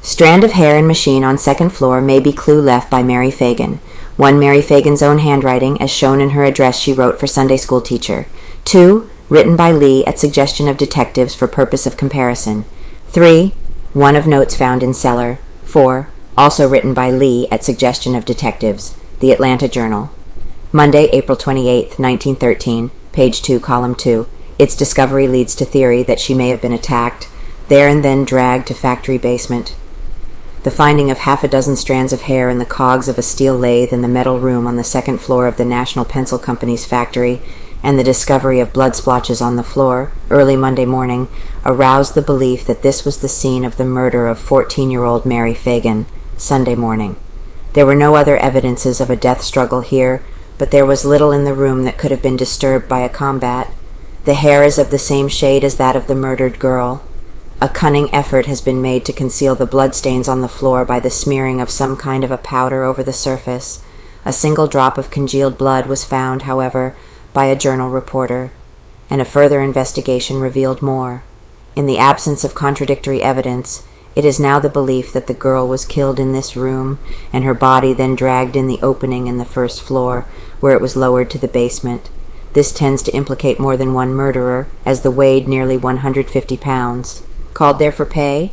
Strand of hair and machine on second floor may be clue left by Mary Phagan. 1. Mary Phagan's own handwriting, as shown in her address she wrote for Sunday school teacher. 2. Written by Lee at suggestion of detectives for purpose of comparison. 3. One of notes found in cellar. 4. Also written by Lee at suggestion of detectives. The Atlanta Journal. Monday, April 28, 1913, page 2, column 2. Its discovery leads to theory that she may have been attacked, there and then dragged to factory basement. The finding of half a dozen strands of hair in the cogs of a steel lathe in the metal room on the second floor of the National Pencil Company's factory, and the discovery of blood splotches on the floor early Monday morning, aroused the belief that this was the scene of the murder of 14-year-old Mary Phagan, Sunday morning. There were no other evidences of a death struggle here, but there was little in the room that could have been disturbed by a combat. The hair is of the same shade as that of the murdered girl. A cunning effort has been made to conceal the bloodstains on the floor by the smearing of some kind of a powder over the surface. A single drop of congealed blood was found, however, by a journal reporter, and a further investigation revealed more. In the absence of contradictory evidence, it is now the belief that the girl was killed in this room, and her body then dragged in the opening in the first floor, where it was lowered to the basement. This tends to implicate more than one murderer, as the weighed nearly 150 pounds. Called there for pay?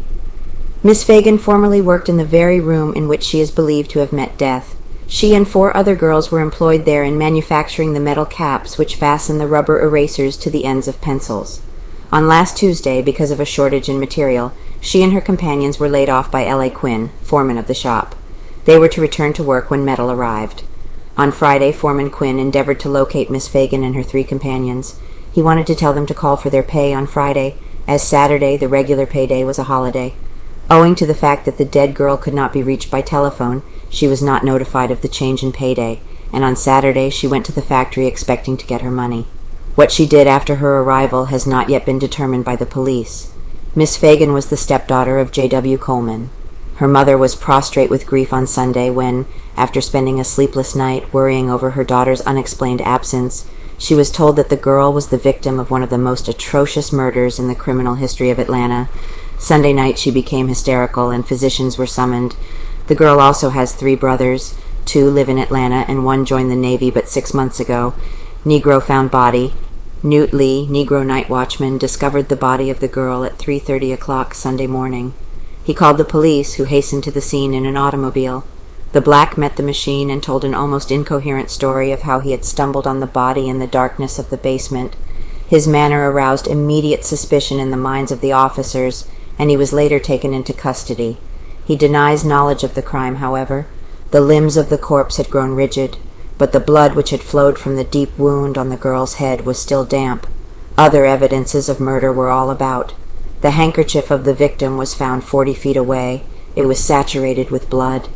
Miss Phagan formerly worked in the very room in which she is believed to have met death. She and 4 other girls were employed there in manufacturing the metal caps which fasten the rubber erasers to the ends of pencils. On last Tuesday, because of a shortage in material, she and her companions were laid off by L.A. Quinn, foreman of the shop. They were to return to work when metal arrived. On Friday, Foreman Quinn endeavored to locate Miss Phagan and her 3 companions. He wanted to tell them to call for their pay on Friday, as Saturday, the regular payday, was a holiday. Owing to the fact that the dead girl could not be reached by telephone, she was not notified of the change in payday, and on Saturday she went to the factory expecting to get her money. What she did after her arrival has not yet been determined by the police. Miss Phagan was the stepdaughter of J.W. Coleman. Her mother was prostrate with grief on Sunday when, after spending a sleepless night worrying over her daughter's unexplained absence, she was told that the girl was the victim of one of the most atrocious murders in the criminal history of Atlanta. Sunday night she became hysterical and physicians were summoned. The girl also has 3 brothers. 2 live in Atlanta and 1 joined the Navy but 6 months ago. Negro found body. Newt Lee, Negro night watchman, discovered the body of the girl at 3:30 o'clock Sunday morning. He called the police, who hastened to the scene in an automobile. The black met the machine and told an almost incoherent story of how he had stumbled on the body in the darkness of the basement. His manner aroused immediate suspicion in the minds of the officers, and he was later taken into custody. He denies knowledge of the crime, however. The limbs of the corpse had grown rigid, but the blood which had flowed from the deep wound on the girl's head was still damp. Other evidences of murder were all about. The handkerchief of the victim was found 40 feet away. It was saturated with blood.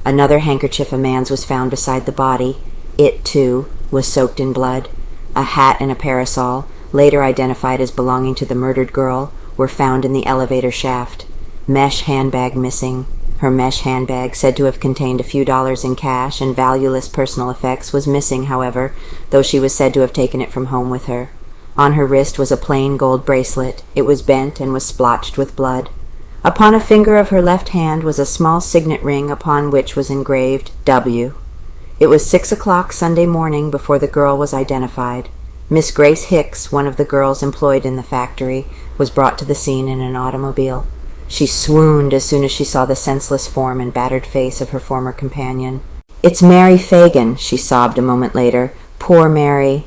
Another handkerchief, a man's, was found beside the body. It, too, was soaked in blood. A hat and a parasol, later identified as belonging to the murdered girl, were found in the elevator shaft. Mesh handbag missing. Her mesh handbag, said to have contained a few dollars in cash and valueless personal effects, was missing, however, though she was said to have taken it from home with her. On her wrist was a plain gold bracelet. It was bent and was splotched with blood. Upon a finger of her left hand was a small signet ring upon which was engraved W. It was 6 o'clock Sunday morning before the girl was identified. Miss Grace Hicks, one of the girls employed in the factory, was brought to the scene in an automobile. She swooned as soon as she saw the senseless form and battered face of her former companion. "It's Mary Phagan," she sobbed a moment later. "Poor Mary."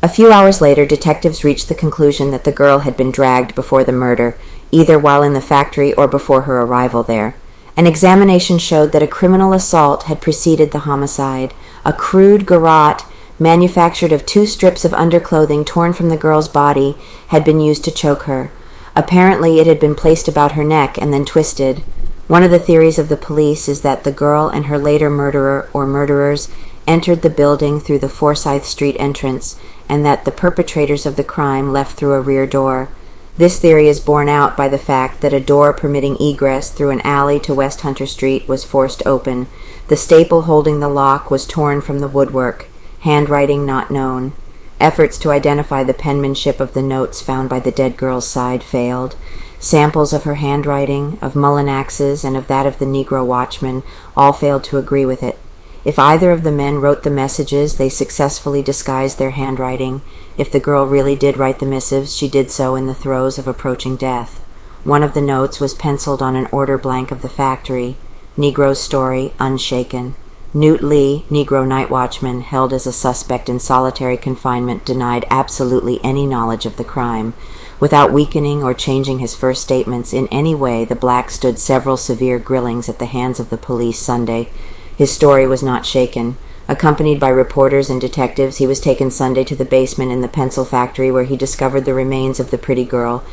A few hours later, detectives reached the conclusion that the girl had been dragged before the murder, either while in the factory or before her arrival there. An examination showed that a criminal assault had preceded the homicide. A crude garrote, manufactured of 2 strips of underclothing torn from the girl's body, had been used to choke her. Apparently it had been placed about her neck and then twisted. One of the theories of the police is that the girl and her later murderer or murderers entered the building through the Forsyth Street entrance, and that the perpetrators of the crime left through a rear door. This theory is borne out by the fact that a door permitting egress through an alley to West Hunter Street was forced open. The staple holding the lock was torn from the woodwork. Handwriting not known. Efforts to identify the penmanship of the notes found by the dead girl's side failed. Samples of her handwriting, of Mullinax's, and of that of the Negro watchman all failed to agree with it. If either of the men wrote the messages, they successfully disguised their handwriting. If the girl really did write the missives, she did so in the throes of approaching death. One of the notes was penciled on an order blank of the factory. Negro's story, unshaken. Newt Lee, Negro night watchman, held as a suspect in solitary confinement, denied absolutely any knowledge of the crime. Without weakening or changing his first statements in any way, the black stood several severe grillings at the hands of the police Sunday. His story was not shaken. Accompanied by reporters and detectives, he was taken Sunday to the basement in the pencil factory where he discovered the remains of the pretty girl.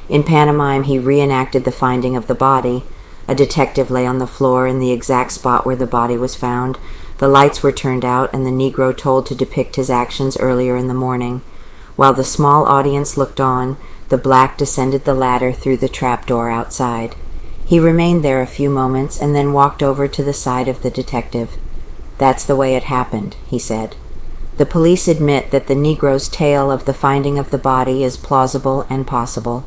In pantomime, he reenacted the finding of the body. A detective lay on the floor in the exact spot where the body was found. The lights were turned out, and the Negro told to depict his actions earlier in the morning. While the small audience looked on, the black descended the ladder through the trapdoor outside. He remained there a few moments and then walked over to the side of the detective. "That's the way it happened," he said. The police admit that the Negro's tale of the finding of the body is plausible and possible.